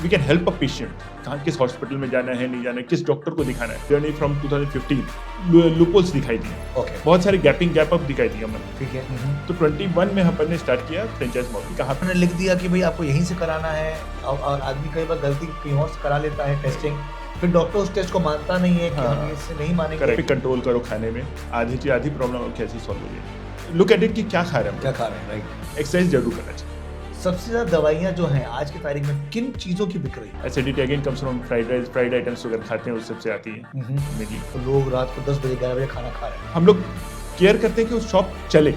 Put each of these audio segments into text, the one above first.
We can help a patient. कहाँ किस hospital में जाना है, नहीं जाना है, किस डॉक्टर को दिखाना है। जर्नी फ्रॉम 2015 लूपोल्स दिखाई दिए, ओके, बहुत सारे गैप अप दिखाई दिया हमने। ठीक है। तो 21 में अपन ने स्टार्ट किया फ्रेंचाइज मॉडल। कहाँ आपने लिख दिया कि भाई आपको यहीं से कराना है, और आदमी कई बार गलती कहीं और से करा लेता है टेस्टिंग, फिर डॉक्टर उस टेस्ट को मानता नहीं है कि हम इससे नहीं मानेंगे। करेक्ट, कंट्रोल करो खाने में, आधी प्रॉब्लम कैसे सॉल्व हो जाए। लुक एट इट कि क्या खा रहे हैं, क्या खा रहे हैं, राइट। एक्सरसाइज जरूर करना चाहिए। सबसे ज्यादा दवाइयाँ जो हैं आज की तारीख में किन चीजों की बिक रही है? Acidity again comes from fried items अगर खाते हैं, उस सबसे आती है मेनली। तो लोग रात को 10 बजे 11 बजे खाना खा रहे हैं। हम लोग केयर करते हैं कि वो शॉप चले।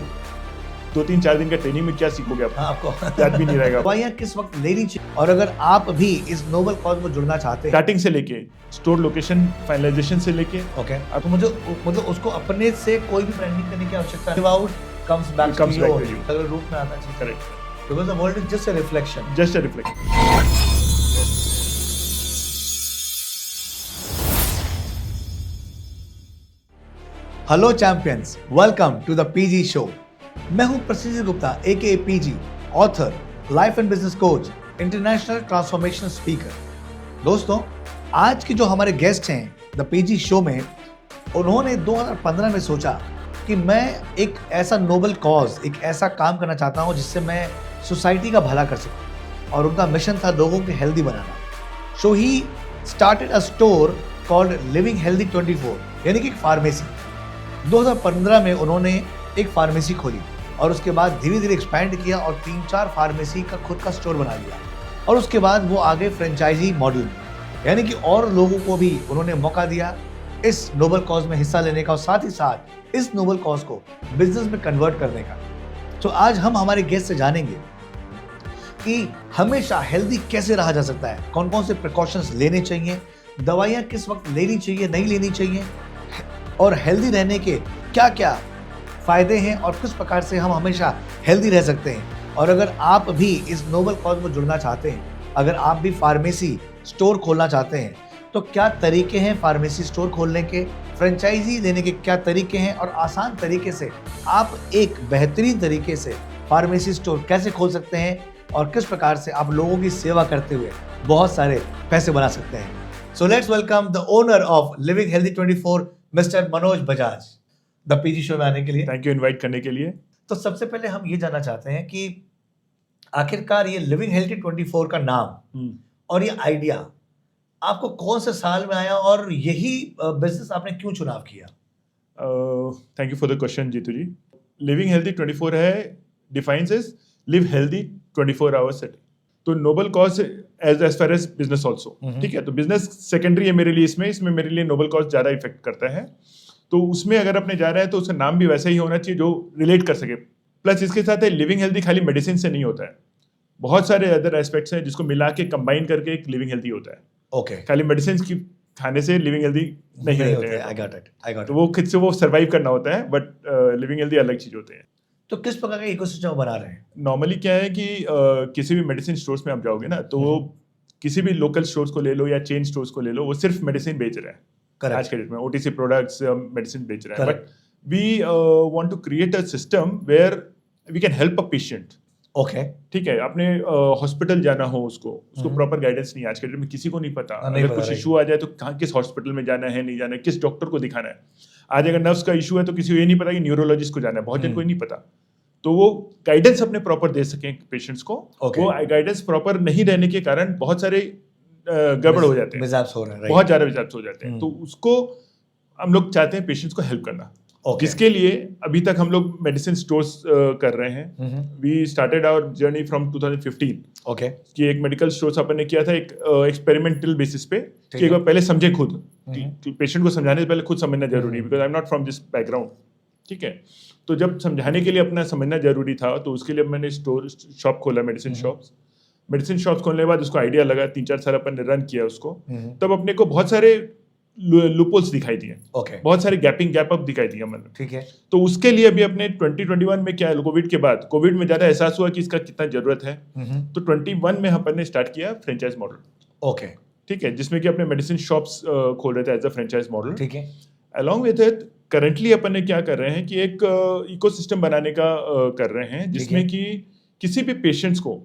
2-3-4 दिन का ट्रेनिंग में क्या सीखोगे आप? आपको याद भी नहीं रहेगा। दवाइयाँ किस वक्त लेनी चाहिए, और अगर आप भी इस नोबल कॉज में जुड़ना चाहते हैं, स्टार्टिंग से लेके स्टोर लोकेशन फाइनलाइजेशन से लेके ओके, तो मुझे मतलब उसको अपने से कोई भी ब्रांडिंग करने की आवश्यकता नहीं। Out comes back to you अगर रूप में आना चाहिए। Correct, because the world is just a reflection. Just a reflection. Hello champions, welcome to the PG show. मैं हूं Prasiddh Gupta aka PG, author, life and business coach, international transformation speaker. दोस्तों, आज के जो हमारे गेस्ट हैं द पीजी शो में, उन्होंने 2015 में सोचा कि मैं एक ऐसा नोबल कॉज, एक ऐसा काम करना चाहता हूं जिससे मैं सोसाइटी का भला कर सकूं, और उनका मिशन था लोगों को healthy banana. So he started a store called living healthy 24, यानी कि एक फार्मेसी। 2015 में उन्होंने एक फार्मेसी खोली, और उसके बाद धीरे धीरे एक्सपैंड किया और 3-4 फार्मेसी का खुद का स्टोर बना लिया, और उसके बाद वो आगे फ्रेंचाइजी मॉडल में, यानी कि और लोगों को भी उन्होंने मौका दिया इस नोबल कॉज में हिस्सा लेने का, और साथ ही साथ इस नोबल कॉज को बिजनेस में कन्वर्ट करने का। तो आज हम हमारे गेस्ट से जानेंगे कि हमेशा हेल्दी कैसे रहा जा सकता है, कौन कौन से प्रिकॉशंस लेने चाहिए, दवाइयाँ किस वक्त लेनी चाहिए, नहीं लेनी चाहिए, और हेल्दी रहने के क्या क्या फायदे हैं, और किस प्रकार से हम हमेशा हेल्दी रह सकते हैं। और अगर आप भी इस नोबल कॉज में जुड़ना चाहते हैं, अगर आप भी फार्मेसी स्टोर खोलना चाहते हैं, तो क्या तरीके हैं फार्मेसी स्टोर खोलने के, फ्रेंचाइजी लेने के क्या तरीके हैं, और आसान तरीके से आप एक बेहतरीन तरीके से फार्मेसी स्टोर कैसे खोल सकते हैं, और किस प्रकार से आप लोगों की सेवा करते हुए बहुत सारे पैसे बना सकते हैं। So let's welcome the owner of living healthy 24, mister Manoj Bajaj, the PG show में आने के लिए। थैंक यू इनवाइट करने के लिए। तो सबसे पहले हम ये जानना चाहते हैं कि आखिरकार ये लिविंग हेल्दी 24 का नाम और ये आइडिया आपको कौन से साल में आया, और यही बिजनेस आपने क्यों चुनाव किया? Thank you for the question Jeetu ji. Living healthy 24 है, defines as live healthy 24 hours at. तो noble cause as far as business also, ठीक है। तो बिजनेस सेकेंडरी है मेरे लिए, इसमें मेरे लिए नोबल कॉज ज़्यादा इफेक्ट करता है। तो उसमें अगर अपने जा रहे हैं तो उसका नाम भी वैसा ही होना चाहिए जो रिलेट कर सके। प्लस इसके साथ है लिविंग हेल्दी खाली मेडिसिन से नहीं होता है, बहुत सारे अदर एस्पेक्ट्स हैं जिसको मिला के कंबाइन करके एक लिविंग हेल्दी होता है। ओके, खाली मेडिसिन की खाने से लिविंग हेल्दी नहीं रहते हैं। आई गॉट इट। तो वो खुद से वो सर्वाइव करना होता है, बट लिविंग हेल्दी अलग चीज होते हैं। तो किस प्रकार का इकोसिस्टम बना रहे हैं? नॉर्मली क्या है कि किसी भी मेडिसिन स्टोर्स में आप जाओगे ना, तो वो किसी भी लोकल स्टोर्स को ले लो या चेन स्टोर्स को ले लो, वो सिर्फ मेडिसिन बेच रहे हैं। आज के डेट में ओटीसी प्रोडक्ट्स मेडिसिन बेच रहे हैं, but we want to create a system where we can help a patient. Okay, ठीक है। आपने हॉस्पिटल जाना हो, उसको प्रॉपर गाइडेंस नहीं है। आज के डेट में किसी को नहीं पता, अगर कुछ इशू आ जाए तो कहाँ किस हॉस्पिटल में जाना है, नहीं जाना है, किस डॉक्टर को दिखाना है। आज अगर नर्व्स का इशू है तो किसी को ये नहीं पता कि न्यूरोलॉजिस्ट को जाना है, बहुत जन को नहीं पता। तो वो गाइडेंस अपने प्रॉपर दे सकें पेशेंट्स को, वो गाइडेंस प्रॉपर नहीं रहने के कारण बहुत सारे गड़बड़ हो जाते हैं, बहुत ज़्यादा मिसहैप्स हो जाते हैं। तो उसको हम लोग चाहते हैं पेशेंट्स को हेल्प करना, जिसके लिए अभी तक हम लोग मेडिसिन स्टोर्स कर रहे हैं। We started our journey from 2015। Okay, कि एक मेडिकल स्टोर्स अपन ने किया था एक एक्सपेरिमेंटल बेसिस पे, कि एक बार पहले समझे खुद, पेशेंट को समझाने से पहले खुद समझना जरूरी है, because I am not from this background, ठीक है। तो जब समझाने के लिए अपना समझना जरूरी था, तो उसके लिए मैंने शॉप खोला, मेडिसिन शॉप्स खोलने के बाद उसको आइडिया लगा, 3-4 साल अपन ने रन किया उसको। तब अपने को बहुत सारे लूपोल्स दिखाई दिए, बहुत सारे गैप अप दिखाई दिया मैंने, ठीक है। तो उसके लिए अभी अपने 2021 में क्या है, कोविड के बाद, कोविड में ज्यादा एहसास हुआ कि इसका कितना जरूरत है। तो 21 में अपन ने स्टार्ट किया फ्रेंचाइज मॉडल, ओके, ठीक है, जिसमें कि अपने मेडिसिन शॉप्स खोल रहे थे एज अ फ्रेंचाइज मॉडल, ठीक है। अलॉन्ग विद इट करंटली अपन ने क्या कर रहे हैं कि एक इकोसिस्टम बनाने का कर रहे हैं, जिसमें कि किसी भी पेशेंट्स को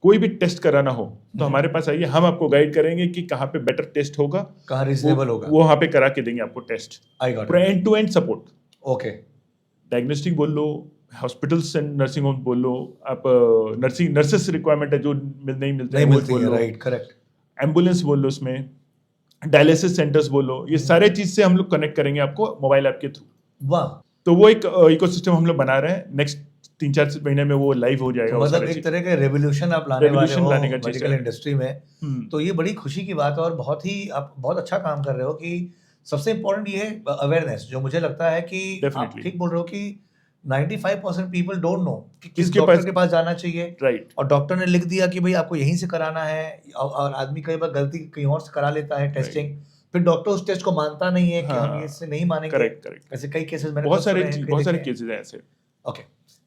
कोई भी टेस्ट कराना हो तो हमारे पास आइए, हम आपको गाइड करेंगे कि कहाँ पे बेटर टेस्ट होगा, कहाँ रीजनेबल होगा। वो वहाँ पे करा के देंगे आपको टेस्ट। आई गॉट पूरा it. End to end support, okay, diagnostic बोल लो, हॉस्पिटल्स एंड नर्सिंग होम बोल लो, आप नर्सेस रिक्वायरमेंट है जो नहीं मिलते नहीं हैं वो मिलती बोल है, लो, राइट, करेक्ट। एम्बुलेंस बोल लो, उसमें डायलिसिस सेंटर्स बोल लो, ये सारे चीज से हम लोग कनेक्ट करेंगे आपको मोबाइल ऐप के थ्रू। वाह, तो वो एक इकोसिस्टम हम लोग बना रहे हैं, नेक्स्ट 3-4 महीने में वो लाइव हो जाएगा। तो वो मतलब सारी एक चीज़। तरह का रेवोल्यूशन आप लाने वाले Revolution हो लाने का चीज़ मेडिकल है। इंडस्ट्री में। तो ये बड़ी खुशी की बात है और बहुत ही आप बहुत अच्छा काम कर रहे हो कि सबसे इम्पोर्टेंट ये है अवेयरनेस, जो मुझे लगता है कि आप Definitely. ठीक बोल रहे हो कि 95% पीपल डोंट नो कि किस किसके डॉक्टर पास- के पास जाना चाहिए, राइट, और डॉक्टर ने लिख दिया कि भाई आपको यहीं से कराना है, और आदमी कई बार गलती कहीं और से करा लेता है टेस्टिंग, फिर डॉक्टर उस टेस्ट को मानता नहीं है कि हाँ, हम इससे नहीं मानेंगे। करेक्ट। ऐसे कई केसेस मैंने बहुत खुद सुने सारे हैं, कई बहुत सारे देखे हैं। केसेस हैं ऐसे। ओके,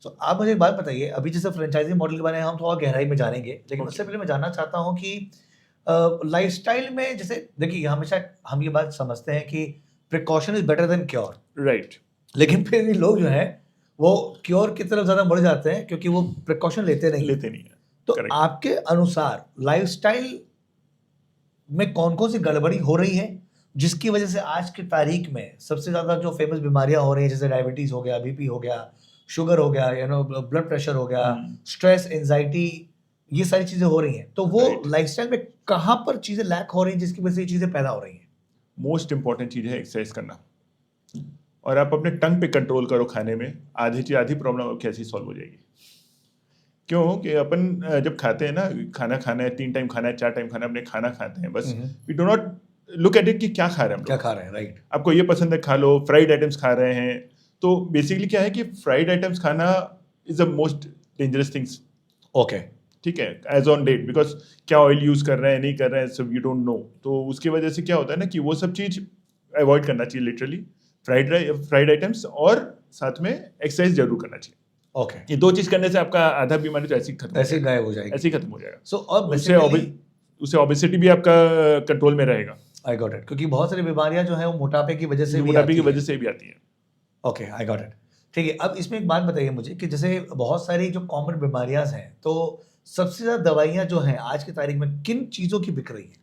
तो आप मुझे एक बात बताइए, अभी जैसे फ्रेंचाइजी मॉडल के बारे में हम थोड़ा गहराई में जानेंगे, लेकिन Okay. उससे पहले मैं जानना चाहता हूँ कि लाइफस्टाइल में जैसे देखिए हमेशा हम ये बात समझते हैं कि precaution is better than cure, right, लेकिन फिर भी लोग जो है वो क्योर की तरफ ज्यादा बढ़ जाते हैं क्योंकि वो प्रिकॉशन लेते नहीं। लेते नहीं है। तो correct. आपके अनुसार लाइफस्टाइल में कौन कौन सी गड़बड़ी हो रही है जिसकी वजह से आज की तारीख में सबसे ज्यादा जो फेमस बीमारियां हो रही हैं, जैसे डायबिटीज हो गया, बीपी हो गया, शुगर हो गया, ब्लड प्रेशर हो गया, स्ट्रेस, एंजाइटी, ये सारी चीजें हो रही हैं, तो वो Right. लाइफस्टाइल में कहाँ पर चीजें लैक हो रही हैं जिसकी वजह से ये चीजें पैदा हो रही हैं? मोस्ट इंपॉर्टेंट चीज है एक्सरसाइज करना, और आप अपने टंग पे कंट्रोल करो खाने में, आधी प्रॉब्लम आपकी ऐसी सॉल्व हो जाएगी। क्यों कि अपन जब खाते हैं ना, खाना खाना है, 3 टाइम खाना है, 4 टाइम खाना है, अपने खाना खाते हैं, बस we do not look at it कि क्या खा रहे हैं हम क्या लोग। खा रहे हैं, राइट? आपको ये पसंद है खा लो, फ्राइड आइटम्स खा रहे हैं, तो बेसिकली क्या है कि फ्राइड आइटम्स खाना is the most dangerous things, okay, ठीक है, एज ऑन डेट, बिकॉज क्या ऑयल यूज कर रहे हैं नहीं कर रहे हैं सब यू डोंट नो। तो उसकी वजह से क्या होता है ना कि वो सब चीज अवॉइड करना चाहिए लिटरली, फ्राइड आइटम्स, और साथ में एक्सरसाइज जरूर करना चाहिए। ओके, ये 2 चीज करने से आपका आधा बीमारी तो ऐसे ही खत्म हो ऐसे ही जाएगा, गायब हो जाएगी। ऐसे ही खत्म हो जाएगा। सो और उससे बेसिकली उससे ओबेसिटी भी आपका कंट्रोल में रहेगा, आई गॉट इट, क्योंकि बहुत सारी बीमारियां जो है वो मोटापे की वजह से भी मोटापे की आती हैं। वजह से भी आती है। Okay, I got it. ठीक है, अब इसमें एक बात बताइए मुझे कि जैसे बहुत सारी जो कॉमन बीमारियां हैं, तो सबसे ज्यादा दवाइयां जो हैं आज की तारीख में किन चीजों की बिक रही है?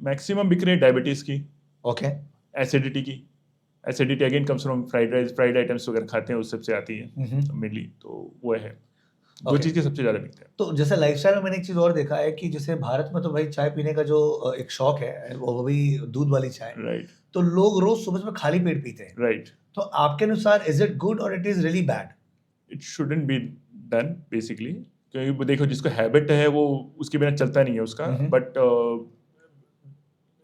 मैक्सिमम बिक रही है डायबिटीज की, ओके, एसिडिटी की। Acidity again comes from fried items वगैरह खाते हैं, उस सबसे आती है मेनली, तो वो है 2 Okay. चीज के सबसे ज्यादा बिकते हैं। तो जैसे लाइफस्टाइल में मैंने एक चीज और देखा है कि जैसे भारत में तो भाई चाय पीने का जो एक शौक है वो भी दूध वाली चाय, राइट, तो लोग रोज सुबह में खाली पेट पीते हैं। राइट, तो आपके अनुसार इज इट गुड और it is really bad? It shouldn't be done basically, क्योंकि देखो जिसको हैबिट है वो उसके बिना चलता नहीं है उसका, बट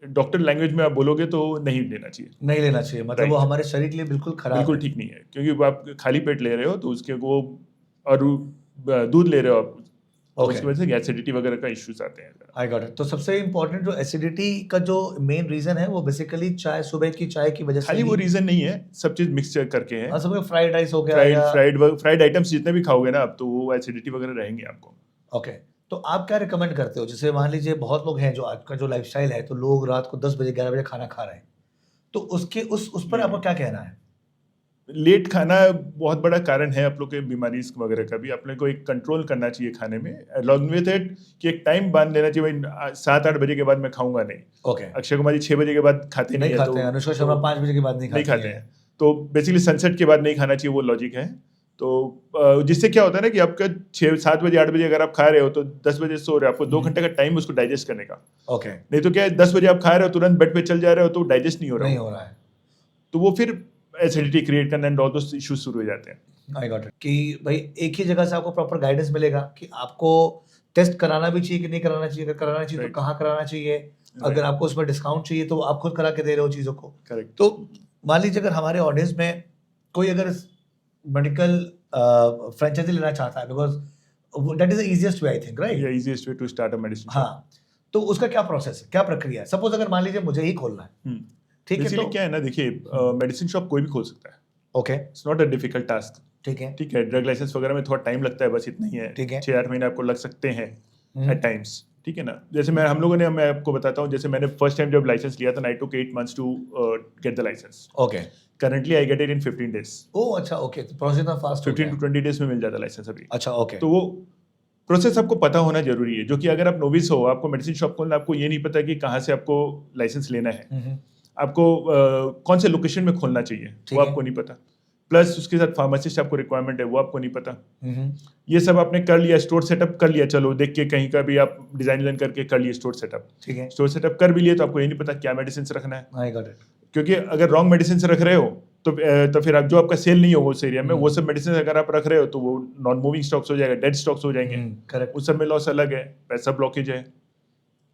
डॉक्टर लैंग्वेज में आप बोलोगे तो नहीं लेना चाहिए, नहीं लेना चाहिए, मतलब वो Right. हमारे शरीर के लिए बिल्कुल खराब बिल्कुल है। ठीक नहीं है, क्योंकि वो आप खाली पेट ले रहे हो तो उसके वो, और दूध ले रहे हो आप, तो Okay. उसकी वजह से एसिडिटी वगैरह का इश्यूज आते हैं। आई गॉट इट। तो सबसे इम्पोर्टेंट जो एसिडिटी का जो मेन रीजन है वो बेसिकली चाय, सुबह की चाय की वजह से खाली वो रीजन नहीं है, सब चीज मिक्स करके है। हाँ, सुबह फ्राइड राइस हो गया या फ्राइड आइटम्स जितने भी खाओगे ना आप, तो वो एसिडिटी वगैरह रहेंगे आपको। ओके, तो आप क्या रिकमेंड करते हो? जैसे मान लीजिए बहुत लोग हैं जो आज का जो लाइफस्टाइल है, तो लोग रात को 10 बजे 11 बजे खाना खा रहे हैं, तो उसके उस पर आपका क्या कहना है? लेट खाना बहुत बड़ा कारण है आप लोग के बीमारी वगैरह का भी। आप लोग को एक कंट्रोल करना चाहिए खाने में, अलॉन्ग विथ इट कि एक टाइम बांध लेना चाहिए, भाई 7-8 बजे के बाद मैं खाऊंगा नहीं। ओके, अक्षय कुमार जी 6 बजे के बाद खाते नहीं है, खाते तो हैं, अनुष्का शर्मा 5 बजे के बाद नहीं खाते हैं, तो बेसिकली सनसेट के बाद नहीं खाना चाहिए, वो लॉजिक है। तो जिससे क्या होता है ना कि आपका 6-7 बजे 8 बजे अगर आप खा रहे हो तो 10 बजे सो रहे हो, आपको 2 घंटे का टाइम उसको डाइजेस्ट करने का। ओके, नहीं तो क्या है 10 बजे आप खा रहे हो तुरंत बेड पे चल जा रहे हो तो डाइजेस्ट नहीं हो नहीं रहा, हो रहा है। तो वो फिर एसिडिटी क्रिएट करना एंड ऑल दोस इश्यूज शुरू हो जाते हैं। आई गॉट इट, कि भाई एक ही जगह से आपको प्रॉपर गाइडेंस मिलेगा कि आपको टेस्ट कराना भी चाहिए कि नहीं कराना चाहिए, अगर कराना चाहिए तो Right. कहाँ कराना चाहिए, अगर आपको उसमें डिस्काउंट चाहिए तो आप खुद करा के दे रहे हो चीज़ों को। करेक्ट। तो मान लीजिए अगर हमारे ऑडियंस में कोई अगर मेडिकल फ्रेंचाइजी लेना चाहता है, because that is the easiest way I think, right? या easiest way to start a medicine. हाँ, तो उसका क्या प्रोसेस है, क्या प्रक्रिया है? सपोज अगर मान लीजिए मुझे ही खोलना है, ठीक है, बेसिकली तो क्या है ना, देखिए मेडिसिन शॉप कोई भी खोल सकता है, okay, it's not a difficult task, ठीक है, ठीक है। ड्रग लाइसेंस वगैरह में थोड़ा टाइम लगता है, बस इतना ही है, ठीक है। 6-8 महीने आपको लग सकते हैं एट टाइम्स, ठीक है ना। जैसे हम लोगों ने, मैं आपको बताता हूँ, जैसे मैंने फर्स्ट टाइम जब लाइसेंस लिया था, I took 8 months to get the license. Okay, currently I get it in 15 days, ओ अच्छा, ओके, तो प्रोसेस इतना फास्ट 15 to 20 days में मिल जाता है लाइसेंस अभी। अच्छा, ओके, तो वो प्रोसेस आपको पता होना जरूरी है, जो कि अगर आप नोविस हो, आपको मेडिसिन शॉप खोलना, आपको ये नहीं पता कि कहाँ से आपको लाइसेंस लेना है, आपको कौन से लोकेशन में खोलना चाहिए वो आपको नहीं पता, प्लस उसके साथ फार्मासिस्ट आपको रिक्वायरमेंट है वो आपको नहीं पता। ये सब आपने कर लिया, स्टोर सेटअप कर लिया, चलो देख के कहीं का भी आप डिजाइन करके कर लिए स्टोर सेटअप, ठीक है। स्टोर सेटअप कर भी लिए तो आपको ये नहीं पता क्या मेडिसिन रखना है। आई गॉट इट। क्योंकि अगर रॉन्ग मेडिसिन रख रहे हो तो फिर आप जो आपका सेल नहीं होगा उस एरिया में, वो सब मेडिसिन अगर आप रख रहे हो तो वो नॉन मूविंग स्टॉक्स हो जाएगा, डेड स्टॉक्स हो जाएंगे, करेक्ट। उस सब में लॉस अलग है, पैसा ब्लॉकेज है,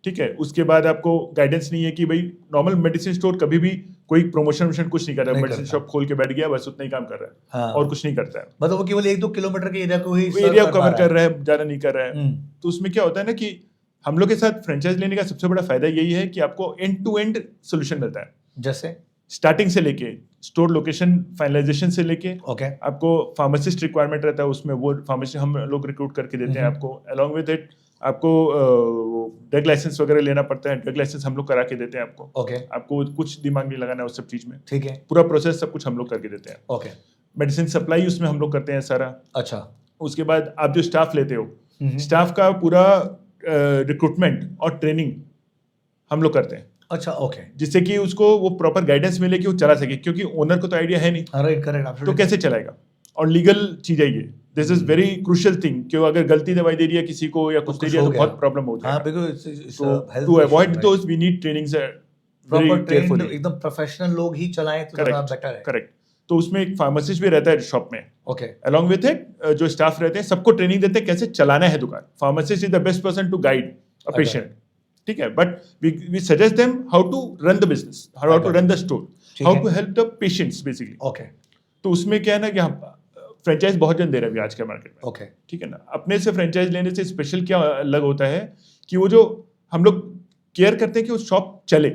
ठीक है। उसके बाद आपको गाइडेंस नहीं है कि भाई नॉर्मल मेडिसिन स्टोर कभी भी कोई प्रमोशन कुछ नहीं कर रहा है, मेडिसिन शॉप खोल के बैठ गया बस उतना ही काम कर रहा है, और कुछ नहीं करता है, मतलब वो केवल 1-2 किलोमीटर के एरिया को ही एरिया कवर कर रहा है, ज्यादा नहीं कर रहा है। तो उसमें क्या होता है ना कि हम लोग के साथ फ्रेंचाइज लेने का सबसे बड़ा फायदा यही है कि आपको एंड टू एंड सोल्यूशन मिलता है, जैसे स्टार्टिंग से लेके स्टोर लोकेशन फाइनलाइजेशन से लेके, ओके, आपको फार्मासिस्ट रिक्वायरमेंट रहता है, उसमें वो फार्मासिस्ट हम लोग रिक्रूट करके देते हैं आपको, अलॉन्ग विद इट आपको ड्रग लाइसेंस वगैरह लेना पड़ता है, ड्रग लाइसेंस हम लोग करा के देते हैं आपको, ओके, आपको कुछ दिमाग नहीं लगाना है उस सब चीज में, ठीक है, पूरा प्रोसेस सब कुछ हम लोग करके देते हैं। ओके, मेडिसिन सप्लाई उसमें हम लोग करते हैं सारा। अच्छा, उसके बाद आप जो स्टाफ लेते हो, स्टाफ का पूरा रिक्रूटमेंट और ट्रेनिंग हम लोग करते हैं, अच्छा, ओके, जिससे कि उसको वो प्रॉपर गाइडेंस मिले कि वो चला सके, क्योंकि ओनर को तो आइडिया है नहीं, राइट, करेक्ट, तो कैसे चलाएगा। और लीगल चीज है ये, this is very crucial thing, क्यों अगर गलती दवाई दे रही है किसी को या कुछ दे रही है तो बहुत प्रॉब्लम होता है। To avoid those we need trainings very carefully, एकदम प्रोफेशनल लोग ही चलाएं तो ज्यादा बेटर है। करेक्ट। तो उसमें एक फार्मासिस्ट भी रहता है शॉप में, ओके, अलॉन्ग विथ इट जो स्टाफ रहते हैं सबको ट्रेनिंग देते हैं कैसे चलाना है दुकान। Pharmacist is the best person to guide a patient, ठीक है, but we suggest them how to run the business, how to run the store, how to help the patients basically. Okay, तो उसमें क्या है ना कि हम फ्रेंचाइज बहुत जन दे रहे हैं आज के मार्केट में, ओके, ठीक है ना। अपने से फ्रेंचाइज लेने से स्पेशल क्या अलग होता है कि वो जो हम लोग केयर करते हैं कि वो शॉप चले,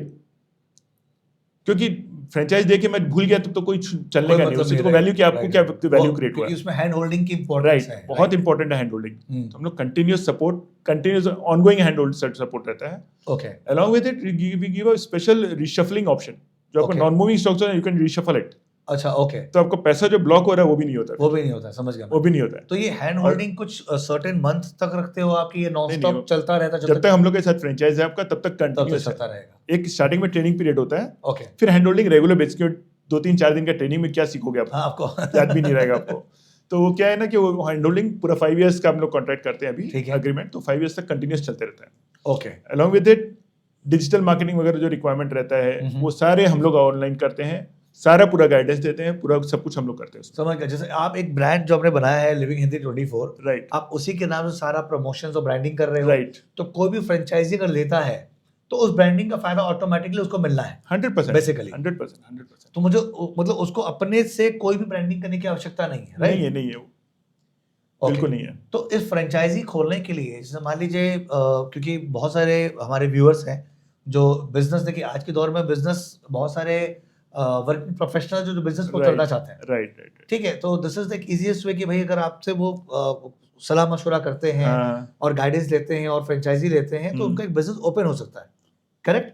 क्योंकि फ्रेंचाइज दे के मैं भूल गया तो कोई चलने का नहीं, उससे तो वैल्यू क्या, आपको क्या वैल्यू क्रिएट हुआ, उसमें हैंड होल्डिंग की इंपॉर्टेंस है, बहुत इंपॉर्टेंट है हैंड होल्डिंग। तो हम लोग continuous support, continuous ongoing hand hold support रहता है। Okay, along with it we give a special reshuffling option, जो आपको नॉन मूविंग स्टॉक्स है यू कैन रिशफल इट। अच्छा, ओके, तो आपको पैसा जो ब्लॉक हो रहा है वो भी नहीं होता, वो भी नहीं होता, समझ गया, वो भी नहीं होता है। तो ये हैंड होल्डिंग कुछ सर्टेन मंथ तक रखते हो आपकी, ये नॉन स्टॉप चलता रहता है जब तक हम लोग के साथ फ्रेंचाइज है आपका तब तक कंटिन्यूस चलता रहेगा। एक स्टार्टिंग में ट्रेनिंग पीरियड होता है, ओके, फिर हैंड होल्डिंग रेगुलर बेसिस पे 2-3-4 दिन का ट्रेनिंग में क्या सीखोगे आप, आपको याद भी नहीं रहेगा आपको। तो वो क्या है ना कि वो हैंड होल्डिंग पूरा 5 इयर्स का हम लोग कॉन्ट्रैक्ट करते हैं अभी एग्रीमेंट, तो 5 इयर्स तक कंटिन्यूस चलते रहता है। Okay, along with it digital marketing वगैरह जो रिक्वायरमेंट रहता है वो सारे हम लोग ऑनलाइन करते हैं, सारा पूरा गाइडेंस देते हैं, पूरा सब कुछ हम लोग करते हैं। समझ गया। जैसे आप एक ब्रांड जो आपने बनाया है लिविंग हिंदी 24, राइट, आप उसी के नाम से सारा प्रमोशंस और ब्रांडिंग कर रहे हो, राइट। तो कोई भी फ्रेंचाइजी अगर लेता है तो उस ब्रांडिंग का फायदा ऑटोमेटिकली उसको मिलना है 100% बेसिकली 100%। तो मुझे मतलब उसको अपने से कोई भी ब्रांडिंग करने की आवश्यकता नहीं है, राइट? नहीं है बिल्कुल नहीं है। तो इस फ्रेंचाइजी खोलने के लिए जैसे मान लीजिए क्योंकि बहुत सारे हमारे व्यूअर्स हैं जो बिजनेस, देखिए आज के दौर में बिजनेस बहुत सारे वर्किंग प्रोफेशनल जो बिजनेस को करना चाहते हैं, राइट, ठीक है, तो दिस इज द इजीएस्ट वे कि भाई अगर आपसे वो सलाह मशवरा करते हैं और गाइडेंस लेते हैं और फ्रेंचाइजी लेते हैं तो उनका एक बिजनेस ओपन हो सकता है, करेक्ट?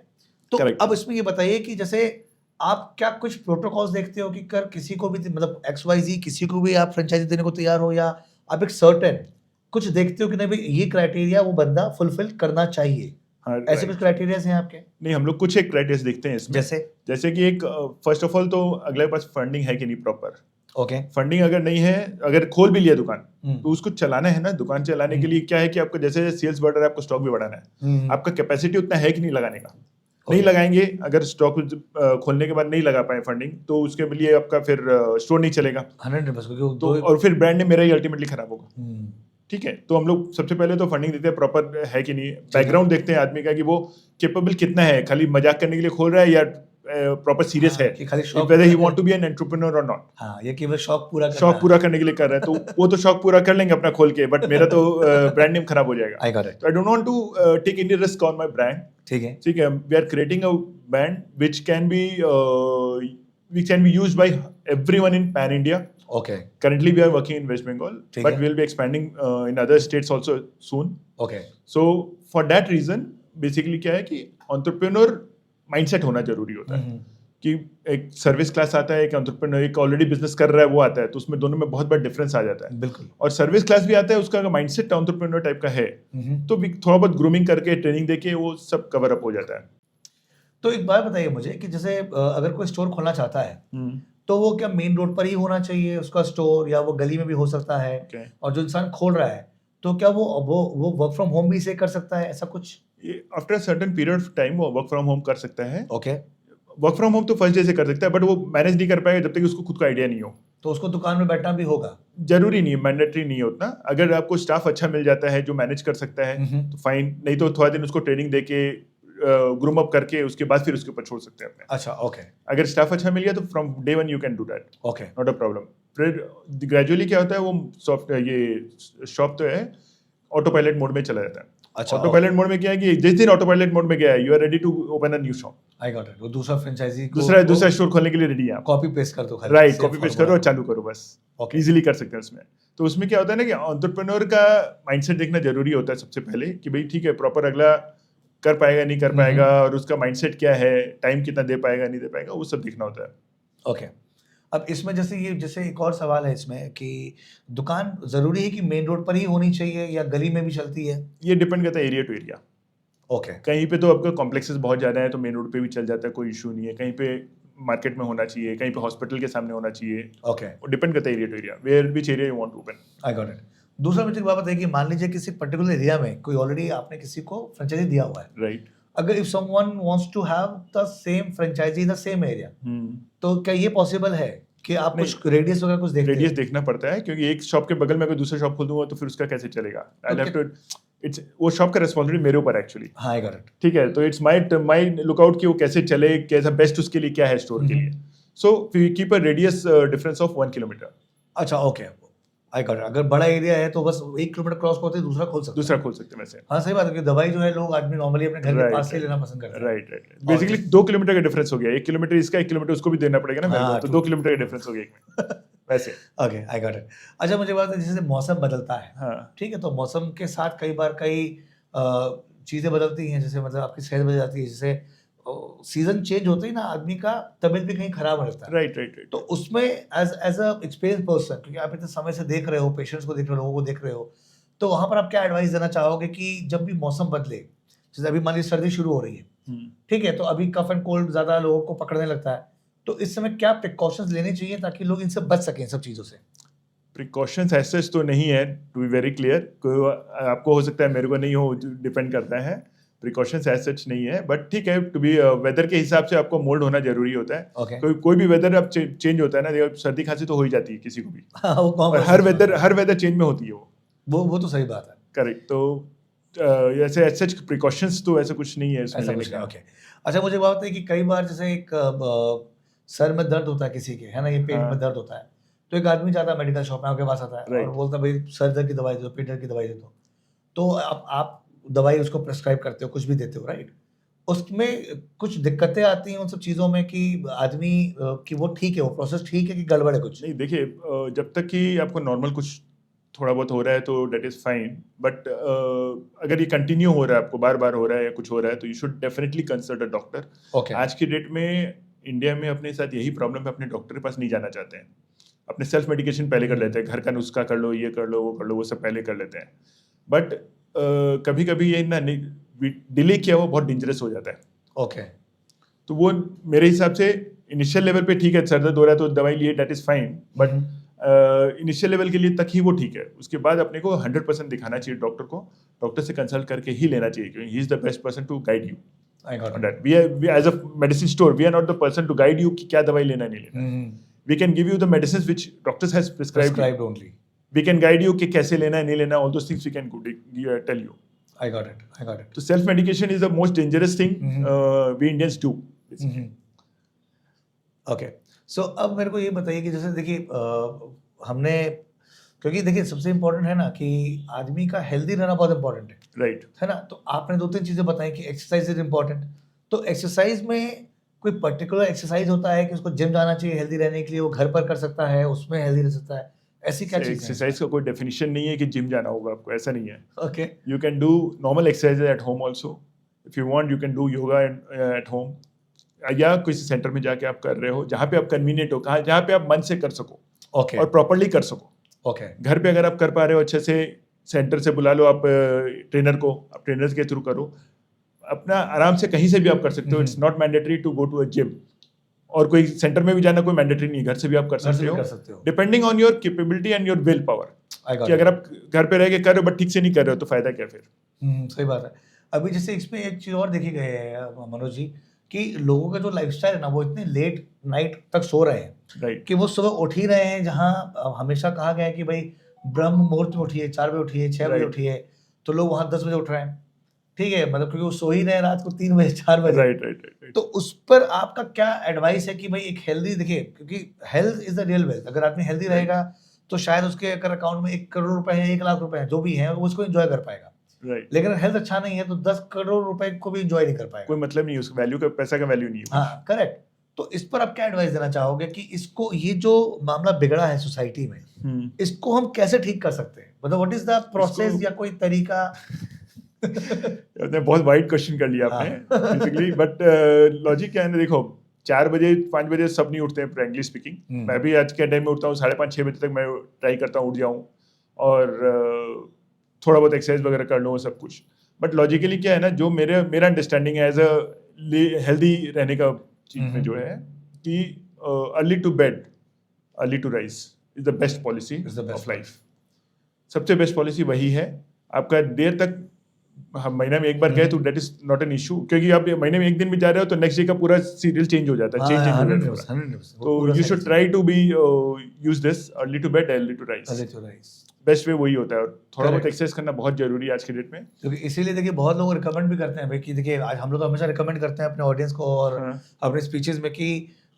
तो अब इसमें ये बताइए कि जैसे आप क्या कुछ प्रोटोकॉल्स देखते हो कि कर किसी को भी मतलब XYZ किसी को भी आप फ्रेंचाइजी देने को तैयार हो, या आप एक सर्टेन कुछ देखते हो कि नहीं भाई ये क्राइटेरिया वो बंदा फुलफिल करना चाहिए, ऐसे कुछ क्राइटेरियाज हैं आपके? नहीं, हम लोग कुछ एक क्राइटेरिया देखते हैं इसमें, जैसे कि एक फर्स्ट ऑफ ऑल तो अगले पास फंडिंग है कि नहीं प्रॉपर। ओके, फंडिंग अगर नहीं है, अगर खोल भी लिया दुकान तो उसको चलाना है ना। दुकान चलाने के लिए क्या है कि आपको जैसे सेल्स बढ़ रहा है आपको स्टॉक भी बढ़ाना है, आपका कैपेसिटी उतना है कि नहीं लगाने का, नहीं लगाएंगे अगर स्टॉक खोलने के बाद नहीं लगा पाए फंडिंग तो उसके लिए आपका फिर स्टोर नहीं चलेगा 100%, तो और फिर ब्रांड नेम मेरा ही अल्टीमेटली खराब होगा, ठीक है। तो हम लोग सबसे पहले तो फंडिंग देते हैं प्रॉपर है कि नहीं, बैकग्राउंड देखते हैं आदमी का कि वो कैपेबल कितना है, खाली मजाक करने के लिए खोल रहा है या प्रॉपर सीरियस है, whether he want to be an entrepreneur or not। हाँ, ये केवल शौक पूरा करने के लिए कर रहा है, तो वो तो शौक पूरा कर लेंगे अपना खोल के, बट मेरा तो ब्रांड नेम खराब हो जाएगा। I got it। तो I don't want to take any risk on my brand। ठीक है, we are creating a brand which can be used by everyone in pan India। Okay। Currently we are working in West Bengal, but we'll be expanding in other states also soon। Okay। So for that reason basically क्या है कि entrepreneur mindset होना जरूरी होता है। कि एक service class आता है, एक एंटरप्रेन्योर, एक ऑलरेडी बिजनेस कर रहा है वो आता है, तो उसमें दोनों में बहुत बड़ा डिफरेंस आ जाता है। बिल्कुल। और सर्विस क्लास भी आता है, उसका माइंडसेट एंटरप्रेन्योर टाइप का है, तो भी थोड़ा बहुत ग्रूमिंग करके ट्रेनिंग देके वो सब कवर अप हो जाता है। तो एक बात बताइए मुझे कि जैसे अगर कोई स्टोर खोलना चाहता है तो वो क्या मेन रोड पर ही होना चाहिए उसका स्टोर, या वो गली में भी हो सकता है? Okay. और जो इंसान खोल रहा है तो क्या वो वर्क फ्रॉम होम भी से कर सकता है, ऐसा कुछ? After certain period of time वो वर्क फ्रॉम होम कर सकता है। ओके। वर्क फ्रॉम होम तो फर्स्ट डे से कर सकता है, बट वो मैनेज नहीं कर पाएगा जब तक कि उसको खुद का आइडिया नहीं हो। तो उसको दुकान में बैठना भी होगा? जरूरी नहीं है, मैंडेटरी नहीं है उतना। अगर आपको स्टाफ अच्छा मिल जाता है जो मैनेज कर सकता है तो फाइन, नहीं तो थोड़ा दिन उसको ट्रेनिंग देके ग्रूम अप करके उसके बाद फिर उसके ऊपर छोड़ सकते हैं अपने। अच्छा, ओके। अगर स्टाफ अच्छा मिल गया तो from day one you can do that, okay. Not a problem. फिर ग्रेजुअली क्या होता है, वो सॉफ्टवेयर ये शॉप तो है ऑटो पायलट मोड में चला जाता है। अच्छा, ऑटो पायलट मोड में क्या है कि जिस दिन ऑटो पायलट मोड में गया है, you are ready to open a new shop. I got it. वो दूसरा फ्रेंचाइजी दूसरा स्टोर खोलने के लिए रेडी है आप। कॉपी पेस्ट कर दो खाली। राइट, कॉपी पेस्ट करो और चालू करो बस। ओके। इजीली कर सकते हैं उसमें। तो उसमें क्या होता है ना कि एंटरप्रेन्योर का माइंडसेट देखना जरूरी होता है सबसे पहले, कि भाई ठीक है प्रॉपर अगला कर पाएगा नहीं कर पाएगा, और उसका माइंडसेट क्या है, टाइम कितना दे पाएगा नहीं दे पाएगा, वो सब देखना होता है। ओके। अब इसमें जैसे एक और सवाल है इसमें कि दुकान जरूरी है कि मेन रोड पर ही होनी चाहिए या गली में भी चलती है? ये डिपेंड करता है एरिया टू एरिया। ओके। कहीं पे तो आपका कॉम्प्लेक्सेस बहुत ज्यादा है तो मेन रोड पे भी चल जाता है, कोई इशू नहीं है। कहीं पे मार्केट में होना चाहिए, कहीं पे हॉस्पिटल के सामने होना चाहिए। ओके। वो डिपेंड करता है area to area, where which area you want to open. I got it. दूसरा मुझे एक बात बताइए कि मान लीजिए किसी पर्टिकुलर एरिया में कोई ऑलरेडी आपने किसी को फ्रेंचाइजी दिया हुआ है, राइट। अगर if someone wants to have the same franchise in the same area, तो क्या ये पॉसिबल है कि आप कुछ रेडियस वगैरह कुछ देखते हैं? रेडियस देखना पड़ता है, क्योंकि एक शॉप के बगल में अगर दूसरा शॉप खोल दूंगा तो फिर उसका कैसे चलेगा। आई हैव टू, इट्स वो शॉप का रिस्पांसिबिलिटी मेरे ऊपर एक्चुअली। हाँ, आई गॉट इट। ठीक है, तो इट्स माय लुकआउट कि वो कैसे चले, कैसा बेस्ट उसके लिए क्या है स्टोर के लिए। So we keep a radius difference of 1 kilometre. अच्छा, ओके। I got it. अगर बड़ा एरिया है तो बस 1 किलोमीटर क्रॉस करते ही दूसरा खोल सकते हैं। दूसरा खोल सकते हैं वैसे। हाँ, सही बात है कि दवाई जो है लोग आदमी नॉर्मली अपने घर के Right, पास से right. लेना पसंद करते हैं। राइट। बेसिकली 2 किलोमीटर का डिफरेंस हो गया, 1 किलोमीटर इसका, 1 किलोमीटर उसको भी देना पड़ेगा ना मेरे हाँ, को, तो 2 किलोमीटर का डिफरेंस हो गया एक में वैसे। Okay, I got it. अच्छा, मुझे बात है जैसे मौसम बदलता है, हाँ, ठीक है, तो मौसम के साथ कई बार कई चीजें बदलती हैं, जैसे मतलब आपकी सेहत बदल जाती है, जैसे सीजन चेंज होते ही ना आदमी का तबीयत भी कहीं खराब हो जाता है। राइट। तो उसमें एज अ एक्सपीरियंस पर्सन, क्योंकि आप इतने समय से देख रहे हो, पेशेंट्स को देख रहे हो, लोगों को देख रहे हो, तो वहां पर आप क्या एडवाइस देना चाहोगे कि जब भी मौसम बदले, जैसे अभी मान लीजिए सर्दी शुरू हो रही है, ठीक है, तो अभी कफ एंड कोल्ड ज्यादा लोगों को पकड़ने लगता है, तो इस समय क्या प्रिकॉशंस लेने चाहिए ताकि लोग इनसे बच सकें, इन सब चीजों से? प्रिकॉशंस ऐसे तो नहीं है, टू बी वेरी क्लियर। आपको हो सकता है, मेरे को नहीं हो, डिपेंड करता है। प्रिकॉशंस एज सच नहीं है, बट ठीक है, टू बी वेदर के हिसाब से आपको मोल्ड होना जरूरी होता है। Okay. कोई भी वेदर अब चेंज होता है ना, देखो सर्दी खांसी तो हो ही जाती है किसी को भी। हाँ, वो और हर वेदर चेंज में होती है वो तो सही बात है। करेक्ट। तो ऐसे एज सच प्रिकॉशंस तो ऐसा कुछ नहीं है इसमें ऐसा लेने कुछ नहीं, का। ओके। अच्छा, मुझे बात है कि कई बार जैसे एक सर में दर्द होता है किसी के, है ना, ये पेट हाँ। में दर्द होता है, तो एक आदमी जाता है मेडिकल शॉप में, आपके पास आता है और Right. बोलता है भाई सर दर्द की दवाई दे दो, पेट दर्द की दवाई दे दो, तो आप दवाई उसको प्रेस्क्राइब करते हो, कुछ भी देते हो, राइट? उसमें कुछ दिक्कतें आती हैं उन सब चीज़ों में कि आदमी कि वो ठीक है, वो प्रोसेस ठीक है कि गड़बड़ है कुछ? नहीं देखिए, जब तक कि आपको नॉर्मल कुछ थोड़ा बहुत हो रहा है तो डेट इज फाइन, बट अगर ये कंटिन्यू हो रहा है, आपको बार बार हो रहा है या कुछ हो रहा है, तो you should definitely consult a doctor. Okay. आज की डेट में इंडिया में अपने साथ यही प्रॉब्लम है, अपने डॉक्टर के पास नहीं जाना चाहते हैं, अपने सेल्फ मेडिकेशन पहले कर लेते हैं, घर का नुस्खा कर लो, ये कर लो, वो कर लो, वो सब पहले कर लेते हैं। बट कभी कभी ये ना डिले किया वो बहुत डेंजरस हो जाता है। ओके। तो वो मेरे हिसाब से इनिशियल लेवल पे ठीक है, सर दर्द हो रहा है तो दवाई लिए, that is fine, but initial level के लिए तक ही वो ठीक है। उसके बाद अपने को 100% दिखाना चाहिए डॉक्टर को, डॉक्टर से कंसल्ट करके ही लेना चाहिए, क्योंकि he is the best person to guide you I got on that. We as a medicine store, we are not the person to guide you कि क्या दवाई लेना नहीं लेना। We can give you the medicines which doctors has prescribed. Prescribed only. We can guide you कि कैसे लेना है नहीं लेना, all those things we can tell you. I got it. So self medication is the most dangerous thing we Indians do. Okay. So अब मेरे को ये बताइए कि जैसे देखिए हमने, क्योंकि देखिए सबसे इम्पोर्टेंट है ना कि आदमी का हेल्दी रहना बहुत इम्पोर्टेंट Right. है ना, तो आपने 2-3 चीजें बताई कि एक्सरसाइज इज इम्पोर्टेंट, तो एक्सरसाइज में कोई पर्टिकुलर एक्सरसाइज होता है कि उसको जिम जाना चाहिए हेल्दी रहने के लिए, वो घर पर कर सकता है, उसमें हेल्दी रह सकता है, ऐसी क्या चीज़ है? एक्सरसाइज का कोई डेफिनेशन नहीं है कि जिम जाना होगा आपको, ऐसा नहीं है। Okay. You can do normal exercises at home also. If you want, you can do yoga at home. या किसी सेंटर में जाके आप कर रहे हो जहाँ पे आप कन्वीनियंट हो, कहाँ जहाँ पे आप मन से कर सको ओके और प्रॉपरली कर सको। ओके घर पे अगर आप कर पा रहे हो अच्छे से, सेंटर से बुला लो आप ट्रेनर को, आप ट्रेनर के थ्रू करो, अपना आराम से कहीं से भी आप कर सकते हो। It's not mandatory to go to a gym, और कोई सेंटर में भी जाना कोई मैंडेटरी नहीं है, घर से भी आप कर सकते हो depending on your capability and your will power. कि अगर आप घर पे रह के कर रहे हो बट ठीक से नहीं कर रहे हो तो फायदा क्या फिर। सही बात है। अभी जैसे इसमें एक चीज और देखी गई है मनोज जी, कि लोगों का जो लाइफस्टाइल है ना, वो इतने लेट नाइट तक सो रहे हैं राइट कि वो सुबह उठ ही रहे हैं, जहाँ हमेशा कहा गया है कि भाई ब्रह्म मुहूर्त में उठिए, 4 बजे उठिए, 6 बजे Right. उठिए, तो लोग वहाँ 10 बजे उठ रहे हैं। ठीक है, मतलब क्योंकि वो सो ही रहे हैं रात को 3 बजे 4 बजे। राइट तो उस पर आपका क्या एडवाइस है कि भाई एक हेल्दी, देखिए क्योंकि health is the real wealth, अगर आदमी हेल्दी रहेगा तो शायद उसके अगर अकाउंट में 1 करोड़ रुपए है, 1 लाख रुपए है, जो भी है वो उसको एंजॉय कर पाएगा। राइट, लेकिन अगर हेल्थ अच्छा नहीं है तो 10 करोड़ रुपए को भी एंजॉय नहीं कर पाएगा। कोई मतलब नहीं है उसका, वैल्यू का, पैसा का वैल्यू नहीं है। हाँ करेक्ट। तो इस पर आप क्या एडवाइस देना चाहोगे कि इसको, ये जो मामला बिगड़ा है सोसाइटी में, इसको हम कैसे ठीक कर सकते हैं? मतलब व्हाट इज द प्रोसेस या कोई तरीका? आपने बहुत वाइड क्वेश्चन कर लिया आपने बेसिकली, बट लॉजिक क्या है ना, देखो 4 बजे 5 बजे सब नहीं उठते हैं फ्रैंकली स्पीकिंग। मैं भी आज के टाइम में उठता हूँ 5:30 6 बजे तक, मैं ट्राई करता हूँ उठ जाऊँ और थोड़ा बहुत एक्सरसाइज वगैरह कर लूँ सब कुछ। बट लॉजिकली क्या है ना, जो मेरा अंडरस्टैंडिंग है एज अ हेल्दी रहने का चीज में जो है कि early to bed early to rise is the best policy of life. सबसे बेस्ट पॉलिसी वही है। आपका देर तक हम महीना में एक बार गए तो that is not an issue, क्योंकि आप महीने में एक दिन भी जा रहे हो तो नेक्स्ट डे का पूरा सीरियल चेंज हो जाता है, चेंज हो जाता है। तो you should try to be use this early to bed early to rise, best way वही होता है। और थोड़ा बहुत एक्सरसाइज करना बहुत जरूरी है आज के डेट में, क्योंकि इसीलिए देखिए बहुत लोग रिकमेंड भी करते हैं भाई कि देखिए आज हम लोग हमेशा रिकमेंड करते हैं अपने ऑडियंस को और अपने स्पीचेस में कि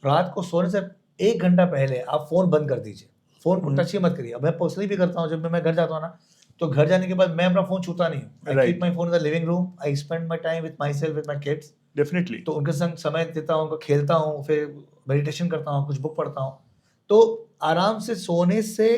रात को सोने से 1 घंटा पहले आप फोन बंद कर दीजिए, फोन को टच ही मत करिए। अब मैं पर्सनली भी करता हूँ, जब मैं घर जाता हूँ ना, तो घर जाने के बाद मैं अपना फोन छूता नहीं हूँ। I keep my phone in the living room, I spend my time with my self, with my kids. Definitely तो उनके संग समय देता हूँ, उनको खेलता हूँ, फिर मेडिटेशन करता हूँ, कुछ बुक पढ़ता हूँ। तो आराम से सोने से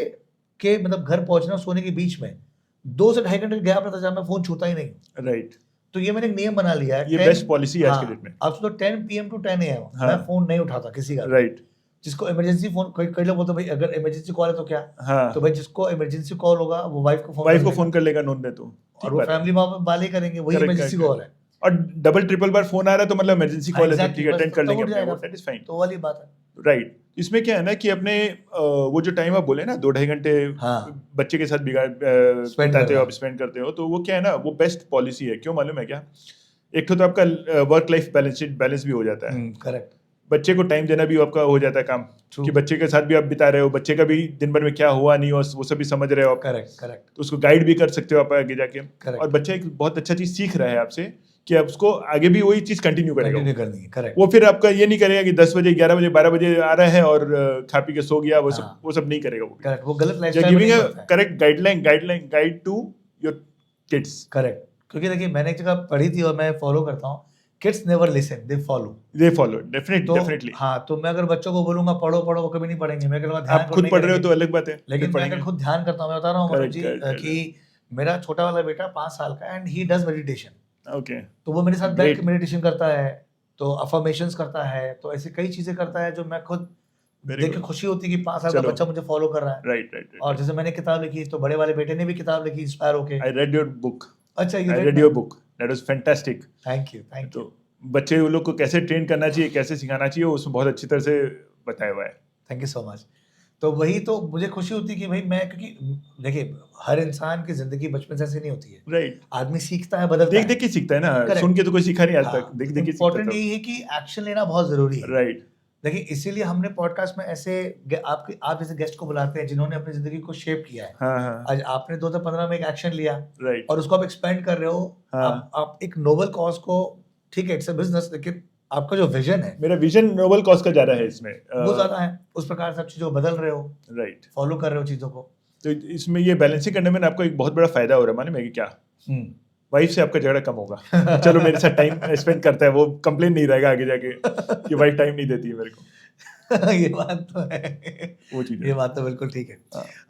के मतलब घर पहुंचना सोने के बीच में 2 से 2.5 घंटे का गैप रहता है जहाँ मैं फोन छूता ही नहीं हूँ। राइट, तो ये मैंने एक नियम बना लिया है, ये बेस्ट पॉलिसी है आज के डेट में। अब तो 10 PM to 10 AM मैं फोन नहीं उठाता किसी का। राइट, जिसको इमरजेंसी फोन, कई लोग बोलते हैं भाई अगर इमरजेंसी कॉल है तो क्या, हाँ, तो भाई जिसको इमरजेंसी कॉल होगा वो वाइफ को फोन कर लेगा नोन में, तो और वो फैमिली वाले करेंगे, वही इमरजेंसी कॉल है। और डबल ट्रिपल बार फोन आ रहा है तो मतलब इमरजेंसी कॉल है, ठीक है, अटेंड कर लेंगे, दैट इज फाइन। तो वाली बात है। राइट, इसमें क्या है ना कि अपने वो जो टाइम आप बोले ना 2-2.5 घंटे बच्चे के साथ बिताते हो, आप स्पेंड करते हो, तो वो क्या है ना, वो बेस्ट पॉलिसी है। क्यों मालूम है क्या? एक तो आपका वर्क लाइफ बैलेंस भी हो जाता है। करेक्ट। बच्चे को टाइम देना भी आपका हो जाता है काम, कि बच्चे के साथ भी आप बिता रहे हो, बच्चे का भी दिन भर में क्या हुआ नहीं हुआ वो सब भी समझ रहे हो आप। करेक्ट। तो उसको गाइड भी कर सकते हो आप आगे जाके। और बच्चा एक बहुत अच्छा चीज सीख रहा है आपसे कि आप उसको आगे भी वही चीज कंटिन्यू करेगा। करेक्ट। वो फिर आपका ये नहीं करेगा कि 10 बजे 11 बजे 12 बजे आ रहा है और खा पी के सो गया, वो सब नहीं करेगा। वो करेक्ट, वो गलत लाइफस्टाइल में नहीं करता है। Correct guide to your kids. Correct, क्योंकि देखिए मैंने एक जगह पढ़ी थी और मैं फॉलो करता हूँ, kids never listen, they follow. Definitely. हाँ, तो मैं अगर बच्चों को बोलूंगा पढ़ो वो कभी नहीं पढ़ेंगे। मैं कहूँगा ध्यान, आप खुद पढ़ रहे हो तो अलग बात है, लेकिन मैं अगर खुद ध्यान करता हूँ, मैं बता रहा हूँ मनोज जी कि मेरा छोटा वाला बेटा 5 साल का and he does meditation. Okay, तो वो मेरे साथ बैठ के मेडिटेशन करता है, तो अफर्मेशंस करता है, तो ऐसी कई चीजें करता है जो मैं खुद देख के खुशी होती है कि 5 साल का बच्चा मुझे फॉलो कर रहा है। राइट। और जैसे मैंने किताब लिखी तो बड़े वाले बेटे ने भी किताब लिखी इंस्पायर होके। I read your book. अच्छा, I read your book. That was fantastic. Thank you. तो बच्चे वो लोग को कैसे ट्रेन करना चाहिए, कैसे सिखाना चाहिए, उसमें बहुत अच्छी तरह से बताया हुआ है। Thank you so much. तो वही तो मुझे खुशी होती है कि भाई मैं, क्योंकि देखिए हर इंसान की जिंदगी बचपन से ऐसी नहीं होती है। राइट, आदमी सीखता है, बदलता है। देख के सीखता है ना, सुन के तो कोई सीखा नहीं आज तक, देख के। इम्पोर्टेंट यही है कि एक्शन लेना बहुत जरूरी है। राइट, देखिए इसीलिए हमने पॉडकास्ट में ऐसे आप जैसे गेस्ट को बुलाते हैं जिन्होंने अपनी जिंदगी को शेप किया है। हाँ। आज आपने 2015 में एक एक्शन लिया, राइट, और उसको आप एक्सपेंड कर रहे हो। आप एक नोबल कॉज को, ठीक है इट्स अ बिजनेस, लेकिन आपका जो विजन है, मेरा विजन नोबल कॉज का ज्यादा है इसमें, वो ज्यादा है। उस प्रकार से आप चीजों को बदल रहे हो, राइट, फॉलो कर रहे हो चीजों को। तो इसमें ये बैलेंसिंग करने में आपको एक बहुत बड़ा फायदा हो रहा है। मालूम है कि क्या? वाइफ से आपका झगड़ा कम होगा। चलो मेरे साथ टाइम स्पेंड करता है, वो कंप्लेन नहीं रहेगा आगे जाके कि वाइफ टाइम नहीं देती है मेरे को। ये बात तो है, वो चीज़, ये बात तो बिल्कुल ठीक है।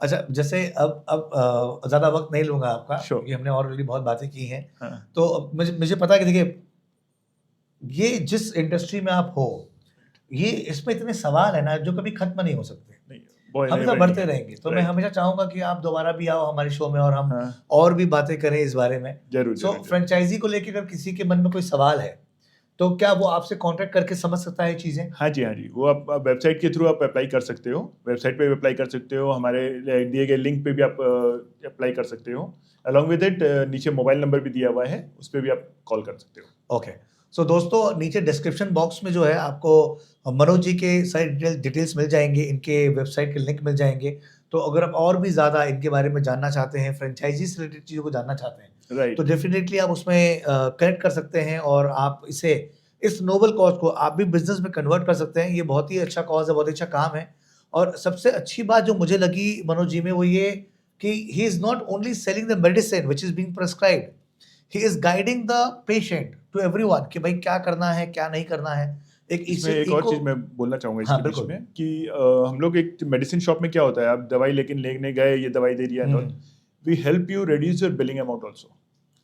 अच्छा, जैसे अब ज्यादा वक्त नहीं लूंगा आपका, क्योंकि हमने ऑलरेडी बहुत बातें की हैं। तो मुझे पता है कि देखिए ये जिस इंडस्ट्री में आप हो, ये इसमें इतने सवाल है ना जो कभी खत्म नहीं हो सकते, नहीं हमेशा बढ़ते रहेंगे। तो मैं हमेशा चाहूंगा कि आप दोबारा भी आओ हमारे शो में और हम और भी बातें करें इस बारे में। जरूर। सो फ्रेंचाइजी को लेकर अगर किसी के मन में कोई सवाल है तो क्या वो आपसे कांटेक्ट करके समझ सकता है चीजें? हाँ जी, वो आप वेबसाइट के थ्रू आप अप्लाई कर सकते हो, वेबसाइट पे भी अप्लाई कर सकते हो, हमारे दिए गए लिंक पे भी आप अप्लाई कर सकते हो। अलॉन्ग विद इट नीचे मोबाइल नंबर भी दिया हुआ है, उस पर भी आप कॉल कर सकते हो। ओके, सो दोस्तों नीचे डिस्क्रिप्शन बॉक्स में जो है आपको मनोज जी के सारी डिटेल्स मिल जाएंगे, इनके वेबसाइट के लिंक मिल जाएंगे। तो अगर आप और भी ज़्यादा इनके बारे में जानना चाहते हैं, फ्रेंचाइजी से रिलेटेड चीज़ों को जानना चाहते हैं, राइट, तो डेफिनेटली आप उसमें कनेक्ट कर सकते हैं और आप इस नोबल कॉज को आप भी बिजनेस में कन्वर्ट कर सकते हैं। ये बहुत ही अच्छा कॉज है, बहुत ही अच्छा काम है। और सबसे अच्छी बात जो मुझे लगी मनोज जी में वो ये कि he is not only selling the medicine which is being prescribed, he is guiding the patient to everyone कि भाई क्या करना है क्या नहीं करना है। इसमें एक और चीज मैं बोलना चाहूंगा हाँ, इसके बीच बिल्कुल। में कि हम लोग एक मेडिसिन शॉप में क्या होता है, आप दवाई लेने गए, ये दवाई दे दिया, we help you reduce your billing amount also.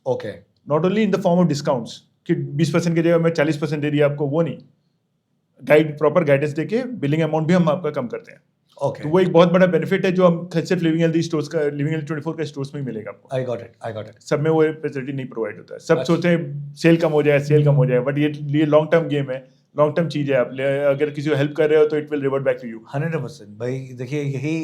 Okay, not only in the form of discounts कि 20% की जगह मैं 40% दे दिया आपको, वो नहीं, प्रॉपर गाइडेंस देके बिलिंग अमाउंट भी हम आपका कम करते हैं। ओके, तो वो एक बहुत बड़ा बेनिफिट है जो हम सिर्फ लिविंग हेल्दी स्टोर्स का, लिविंग हेल्दी 24 का स्टोर्स में ही मिलेगा आपको। आई गॉट इट। सब में वो फैसिलिटी नहीं प्रोवाइड होता है। सब अच्छा। सोचते हैं सेल कम हो जाए, बट ये लॉन्ग टर्म गेम है, लॉन्ग टर्म चीज है। आप अगर किसी को हेल्प कर रहे हो तो it will revert back to you. 100% भाई, देखिए यही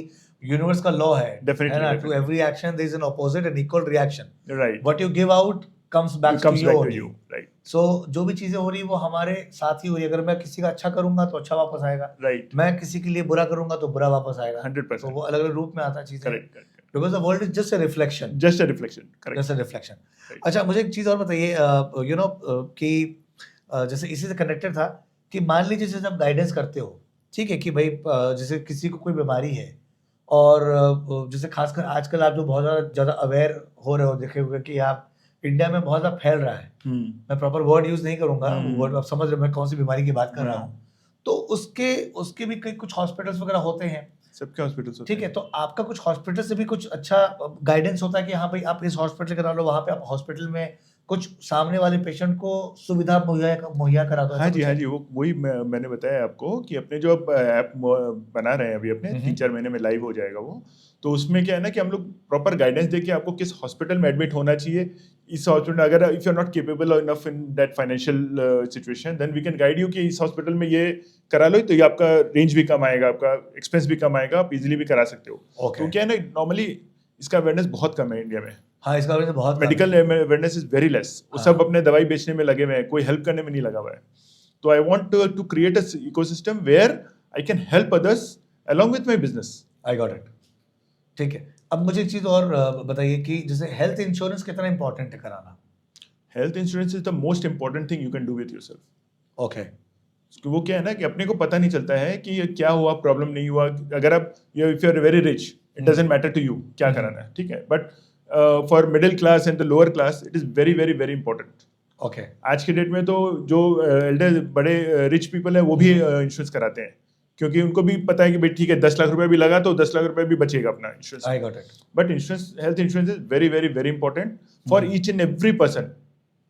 यूनिवर्स का लॉ है। Definitely, to every action there is an opposite and equal reaction. Right, what you give out comes back to you. Right, so जो भी चीजें हो रही है वो हमारे साथ ही हो रही है। अगर मैं किसी का अच्छा करूंगा तो अच्छा वापस आएगा, राइट, मैं किसी के लिए बुरा करूंगा तो बुरा वापस आएगा। 100%, तो वो अलग अलग रूप में आता है चीजें, correct, because the world is just a reflection, just a reflection, correct, just a reflection. Right. अच्छा, मुझे एक चीज और बताइए, यू नो कि जैसे इसी से कनेक्टेड था कि मान लीजिए जैसे आप गाइडेंस करते हो, ठीक है, कि भाई जैसे किसी को कोई बीमारी है और जैसे खासकर आजकल आप जो बहुत ज़्यादा अवेयर हो रहे हो, देखे हुए कि आप इंडिया में बहुत ज़्यादा फैल रहा है। मैं प्रॉपर वर्ड यूज़ नहीं करूँगा, वर्ड आप समझ रहे हो मैं कौन सी बीमारी की बात कर रहा हूँ। तो उसके भी कई कुछ हॉस्पिटल्स वगैरह होते हैं, सबके हॉस्पिटल्स ठीक है। तो आपका कुछ हॉस्पिटल से भी कुछ अच्छा गाइडेंस होता है कि हाँ भाई आप इस हॉस्पिटल करा लो, वहाँ पे आप हॉस्पिटल में कुछ सामने वाले पेशेंट को सुविधा मुहैया करा दो? हाँ जी, वो वही मैंने बताया आपको कि अपने जो ऐप बना रहे हैं अभी, अपने 3-4 महीने में लाइव हो जाएगा वो। तो उसमें क्या है ना कि हम लोग प्रॉपर गाइडेंस देके आपको किस हॉस्पिटल में एडमिट होना चाहिए, इस हॉस्पिटल अगर if you are not capable enough in that financial situation, then we can guide you कि इस हॉस्पिटल में ये करा लो, तो ये आपका रेंज भी कम आएगा, आपका एक्सपेंस भी कम आएगा, आप इजीली भी करा सकते हो। तो क्या है ना, नॉर्मली इसका अवेयरनेस बहुत कम है इंडिया में। हाँ, इसका अवेयरनेस बहुत medical awareness is very less. वो सब अपने दवाई बेचने में लगे हुए हैं, कोई हेल्प करने में नहीं लगा हुआ है। तो I want to create a ecosystem where I can help others along with my business. I got it, ठीक है। अब मुझे एक चीज और बताइए कि जैसे हेल्थ इंश्योरेंस कितना इंपॉर्टेंट है कराना? Health insurance is the most important thing you can do with yourself. Okay, वो क्या है ना कि अपने को पता नहीं चलता है कि ये क्या हुआ, प्रॉब्लम नहीं हुआ। अगर आप if you are very rich, it doesn't matter to you क्या कराना है, ठीक है। But for middle class and the lower class it is very very very important. Okay, आज के डेट में तो जो एल्डर बड़े रिच पीपल है वो भी इंश्योरेंस कराते हैं, क्योंकि उनको भी पता है कि भाई ठीक है 10 लाख रुपए भी लगा तो 10 लाख रुपए भी बचेगा अपना insurance. I got it. But insurance, health insurance is very very very important for each and every person,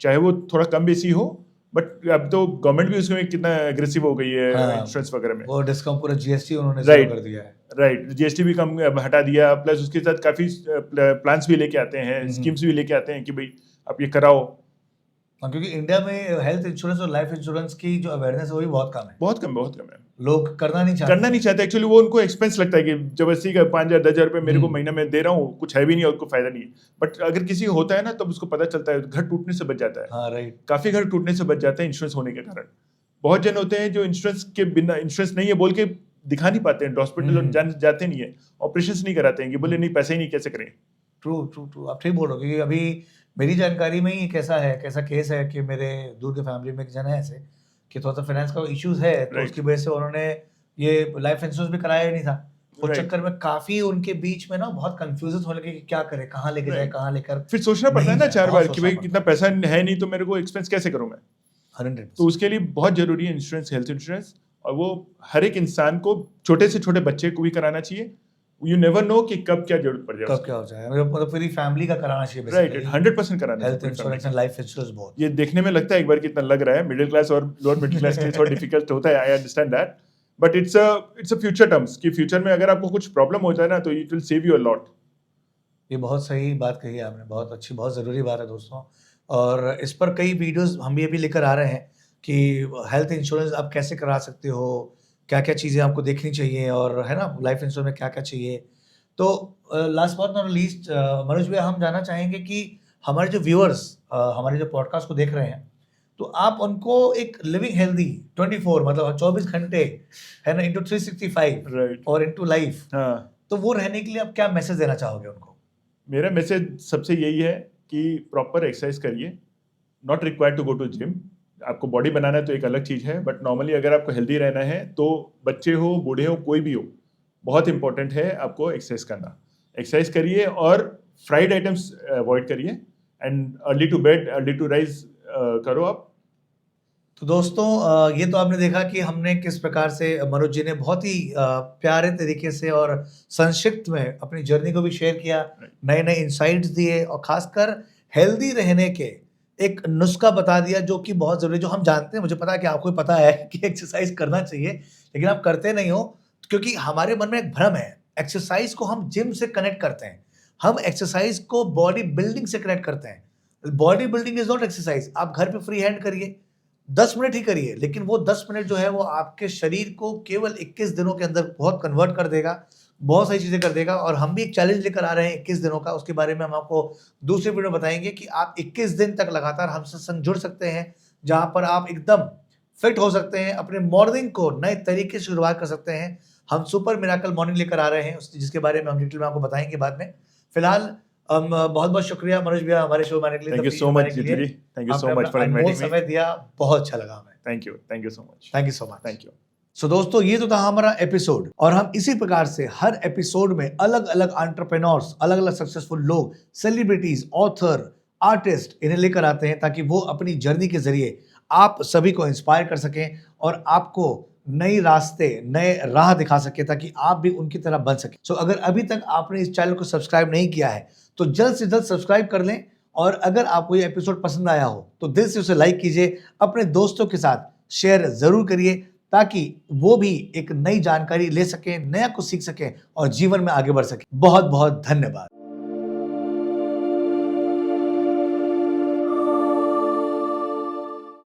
चाहे वो थोड़ा कम बेसी हो। बट अब तो गवर्नमेंट भी उसमें कितना एग्रेसिव हो गई है इंश्योरेंस वगैरह में। वो डिस्काउंट पूरा जीएसटी उन्होंने शुरू कर दिया है। राइट, जीएसटी भी कम हटा दिया, प्लस उसके साथ काफी प्लान्स भी लेके आते हैं, स्कीम्स भी लेके आते हैं कि भाई आप ये कराओ। क्योंकि इंडिया में हेल्थ इंश्योरेंस और लाइफ इंश्योरेंस की जो अवेयरनेस है वो भी बहुत कम है, बहुत कम है। लोग करना नहीं चाहते एक्चुअली। वो उनको एक्सपेंस लगता है कि जबरदस्ती का 5,000-10,000 रुपए मेरे को महीना में दे रहा हूँ, कुछ है भी नहीं और उसको फायदा नहीं है। बट अगर किसी को होता है ना तब उसको पता चलता है, घर टूटने से बच जाता है। हाँ, राइट, काफी घर टूटने से बच जाता है इंश्योरेंस होने के कारण। बहुत जन होते हैं जो इंश्योरेंस के बिना, इंश्योरेंस नहीं है बोल के दिखा नहीं पाते हैं, हॉस्पिटल जाते नहीं है, ऑपरेशन नहीं कराते हैं कि बोले नहीं पैसे ही नहीं, कैसे करें। ट्रू, आप ठीक बोल रहे हो। क्योंकि अभी मेरी जानकारी में ही कैसा केस है कि मेरे दूर के फैमिली में एक जन है ऐसे कि थोड़ा सा फाइनेंस का इश्यूज है, तो उसकी वजह से उन्होंने ये लाइफ इंश्योरेंस भी कराया ही नहीं था। उस चक्कर में काफी उनके बीच में ना बहुत कंफ्यूजन होने लगे कि क्या करे, कहाँ लेके जाए, कहाँ लेकर। फिर सोचना पड़ता है ना 4 बार कि भाई कितना पैसा है नहीं तो मेरे को एक्सपेंस कैसे करूँ मैं। 100%। तो उसके लिए बहुत जरूरी है इंश्योरेंस, हेल्थ इंश्योरेंस। और वो हर एक इंसान को, छोटे से छोटे बच्चे को भी कराना चाहिए, यू नेवर नो कि कब क्या जरूरत पड़ जाए कब क्या हो जाए, मतलब पूरी फैमिली का कराना चाहिए राइट, basically. 100% कराना हेल्थ चाहिए। Insurance and life insurance both. ये देखने में लगता है एक बार कितना लग रहा है, मिडिल क्लास और लोअर मिडिल क्लास के लिए थोड़ा डिफिकल्ट होता है, I understand that, but it's a future terms कि फ्यूचर में अगर आपको कुछ प्रॉब्लम हो जाए ना तो it will save you a lot. ये बहुत सही बात कही है आपने, बहुत अच्छी, बहुत ज़रूरी बात है दोस्तों. और इस पर कई वीडियोस हम भी अभी लेकर आ रहे हैं कि हेल्थ इंश्योरेंस आप कैसे करा सकते हो, क्या क्या चीज़ें आपको देखनी चाहिए, और है ना लाइफ इंश्योरेंस में क्या क्या चाहिए. तो last but not least Manoj भैया, हम जानना चाहेंगे कि हमारे जो व्यूअर्स हमारे जो पॉडकास्ट को देख रहे हैं, तो आप उनको एक लिविंग हेल्दी 24 मतलब 24 घंटे है ना इंटू 365 राइट, और इंटू लाइफ, हाँ, तो वो रहने के लिए आप क्या मैसेज देना चाहोगे उनको? मेरा मैसेज सबसे यही है कि प्रॉपर एक्सरसाइज करिए, not required to go to gym. आपको बॉडी बनाना है तो एक अलग चीज़ है, बट नॉर्मली अगर आपको हेल्दी रहना है तो बच्चे हो बूढ़े हो कोई भी हो, बहुत इंपॉर्टेंट है आपको एक्सरसाइज करना। एक्सरसाइज करिए और फ्राइड आइटम्स अवॉइड करिए, and early to bed early to rise करो आप। तो दोस्तों ये तो आपने देखा कि हमने किस प्रकार से मनोज जी ने बहुत ही प्यारे तरीके से और संक्षिप्त में अपनी जर्नी को भी शेयर किया, नए नए इंसाइट्स दिए, और खासकर हेल्दी रहने के एक नुस्खा बता दिया जो कि बहुत ज़रूरी, जो हम जानते हैं, मुझे पता है कि आपको पता है कि एक्सरसाइज करना चाहिए, लेकिन आप करते नहीं हो क्योंकि हमारे मन में एक भ्रम है। एक्सरसाइज को हम जिम से कनेक्ट करते हैं, हम एक्सरसाइज को बॉडी बिल्डिंग से कनेक्ट करते हैं। Body building is not exercise. आप घर पे फ्री हैंड करिए, 10 मिनट ही करिए, लेकिन वो 10 मिनट जो है वो आपके शरीर को केवल 21 दिनों के अंदर बहुत कन्वर्ट कर देगा, बहुत सारी चीज़ें कर देगा। और हम भी एक चैलेंज लेकर आ रहे हैं 21 दिनों का, उसके बारे में हम आपको दूसरे वीडियो में बताएंगे कि आप 21 दिन तक लगातार हमसे संग जुड़ सकते हैं, जहां पर आप एकदम फिट हो सकते हैं, अपने मॉर्निंग को नए तरीके से शुरुआत कर सकते हैं। हम सुपर मिराकल मॉर्निंग लेकर आ रहे हैं, जिसके बारे में हम डिटेल में आपको बताएंगे बाद में। फिलहाल बहुत बहुत शुक्रिया मनोज भैया हमारे शो में आने के लिए। Thank you so much Jeetu, thank you so much for inviting me. समय दिया, बहुत अच्छा लगा हमें। Thank you so much. Thank you so much. Thank you. So दोस्तों, ये तो था हमारा एपिसोड, और हम इसी प्रकार से हर एपिसोड में अलग अलग एंटरप्रेन्योर्स, अलग अलग सक्सेसफुल लोग, सेलिब्रिटीज, ऑथर, आर्टिस्ट इन्हें लेकर आते हैं ताकि वो अपनी जर्नी के जरिए आप सभी को इंस्पायर कर सकें और आपको नई रास्ते, नए राह दिखा सके ताकि आप भी उनकी तरह बन सके। सो अगर अभी तक आपने इस चैनल को सब्सक्राइब नहीं किया है तो जल्द से जल्द सब्सक्राइब कर लें, और अगर आपको ये एपिसोड पसंद आया हो तो दिल से उसे लाइक कीजिए, अपने दोस्तों के साथ शेयर जरूर करिए ताकि वो भी एक नई जानकारी ले सकें, नया कुछ सीख सकें और जीवन में आगे बढ़ सकें। बहुत बहुत धन्यवाद।